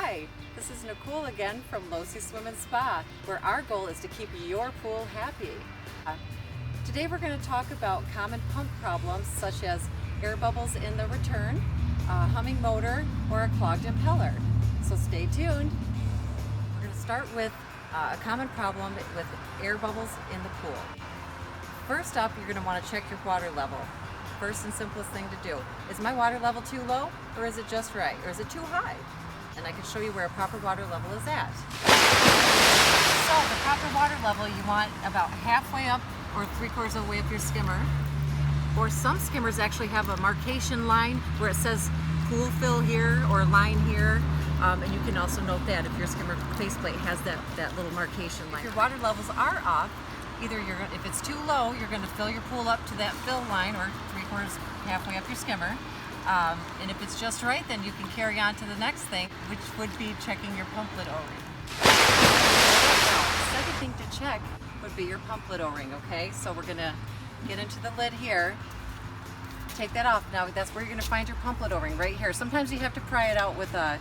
Hi, this is Nicole again from Locey Swim and Spa, where our goal is to keep your pool happy. Today we're going to talk about common pump problems such as air bubbles in the return, a humming motor, or a clogged impeller. So stay tuned. We're going to start with a common problem with air bubbles in the pool. First up, you're going to want to check your water level. First and simplest thing to do. Is my water level too low, or is it just right, or is it too high? And I can show you where a proper water level is at. So the proper water level you want about halfway up or 3/4 of the way up your skimmer. Or some skimmers actually have a marcation line where it says pool fill here or line here. And you can also note that if your skimmer faceplate has that little marcation line. If your water levels are off, either if it's too low, you're going to fill your pool up to that fill line or 3/4 halfway up your skimmer. And if it's just right, then you can carry on to the next thing, which would be checking your pump lid O-ring. The second thing to check would be your pump lid O-ring, okay? So we're going to get into the lid here. Take that off. Now that's where you're going to find your pump lid O-ring, right here. Sometimes you have to pry it out with a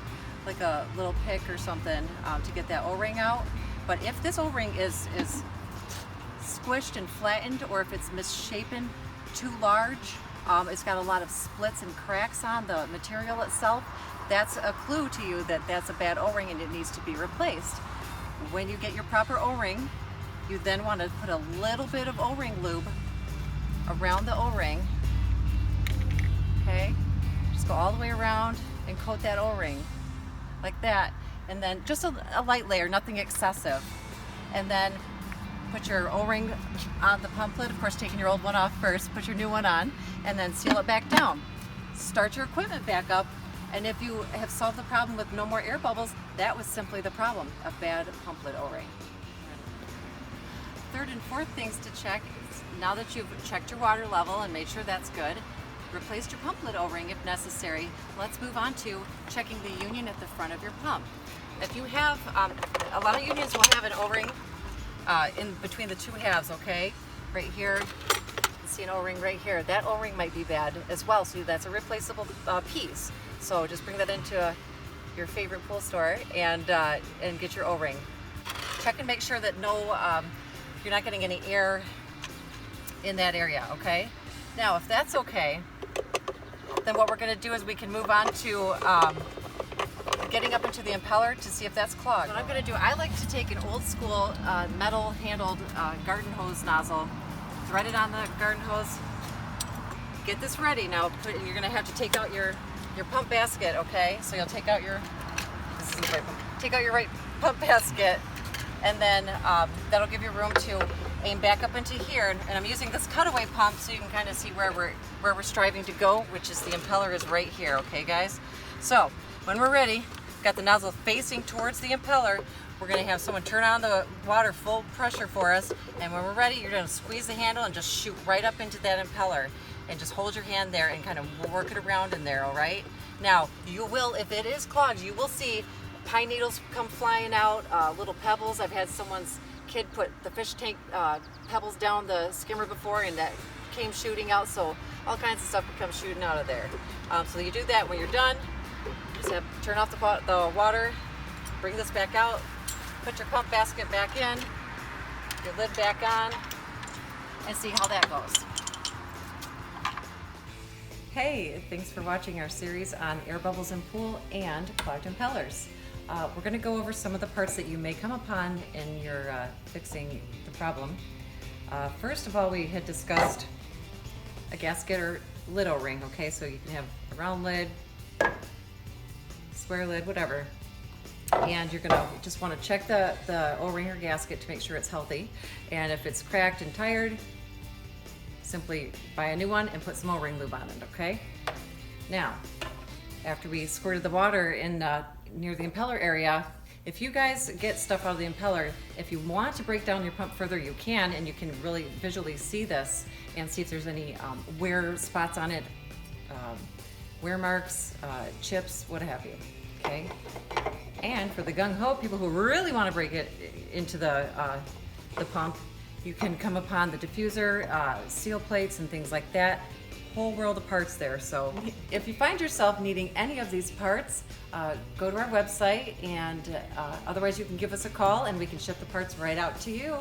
little pick or something to get that O-ring out. But if this O-ring is squished and flattened, or if it's misshapen, too large, it's got a lot of splits and cracks on the material itself, that's a clue to you that that's a bad O-ring and it needs to be replaced. When you get your proper O-ring, you then want to put a little bit of O-ring lube around the O-ring. Okay, just go all the way around and coat that O-ring like that, and then just a light layer, nothing excessive. And then put your O-ring on the pump lid, of course taking your old one off first, put your new one on, and then seal it back down. Start your equipment back up, and if you have solved the problem with no more air bubbles, that was simply the problem, a bad pump lid O-ring. Third and fourth things to check is, now that you've checked your water level and made sure that's good, replaced your pump lid O-ring if necessary, let's move on to checking the union at the front of your pump. If you have, a lot of unions will have an O-ring in between the two halves, okay? Right here, you can see an O-ring right here. That O-ring might be bad as well, so that's a replaceable piece. So just bring that into your favorite pool store and get your O-ring. Check and make sure that you're not getting any air in that area, okay? Now, if that's okay, then what we're going to do is we can move on to getting up into the impeller to see if that's clogged. What I'm going to do, I like to take an old school metal handled garden hose nozzle, thread it on the garden hose, get this ready. Now and you're going to have to take out your pump basket, okay? So you'll take out your right pump basket, and then that'll give you room to aim back up into here. And I'm using this cutaway pump so you can kind of see where we're striving to go, which is the impeller is right here, okay guys? So when we're ready, got the nozzle facing towards the impeller, we're going to have someone turn on the water full pressure for us, and when we're ready, you're going to squeeze the handle and just shoot right up into that impeller, and just hold your hand there and kind of work it around in there, all right? Now, you will, if it is clogged, you will see pine needles come flying out, little pebbles. I've had someone's kid put the fish tank pebbles down the skimmer before, and that came shooting out, so all kinds of stuff could come shooting out of there. So you do that when you're done. Just turn off the water, bring this back out, put your pump basket back in, your lid back on, and see how that goes. Hey, thanks for watching our series on air bubbles in pool and clogged impellers. We're going to go over some of the parts that you may come upon in your fixing the problem. First of all, we had discussed a gasket or lid O-ring, okay? So you can have a round lid, square lid, whatever. And you're gonna just want to check the O-ring or gasket to make sure it's healthy. And if it's cracked and tired, simply buy a new one and put some O-ring lube on it, okay? Now, after we squirted the water in near the impeller area, if you guys get stuff out of the impeller, if you want to break down your pump further, you can, and you can really visually see this and see if there's any wear spots on it, wear marks, chips, what have you, okay? And for the gung-ho people who really want to break it into the pump, you can come upon the diffuser, seal plates and things like that. whole world of parts there. So if you find yourself needing any of these parts, go to our website, and otherwise you can give us a call and we can ship the parts right out to you.